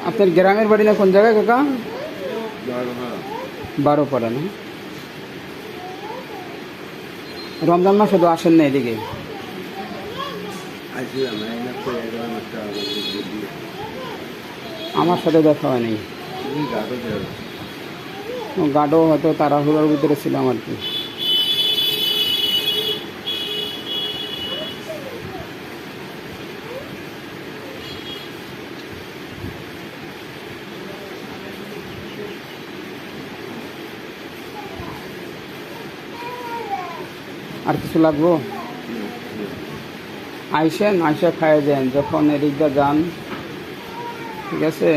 আপনার গ্রামের বাড়ি না কোন জায়গায় কাকা? বারোপাড়া না? রমজান মাসে তো আসেন না এদিকে? আমার সাথে দেখা হয়নি। গাডো হয়তো তাড়াহুড়োর ভিতরে ছিলাম আর কি। আর কিছু লাগবো? আইসেন, আইসা খাইয়ে দেন যখন এদিকটা যান, ঠিক আছে?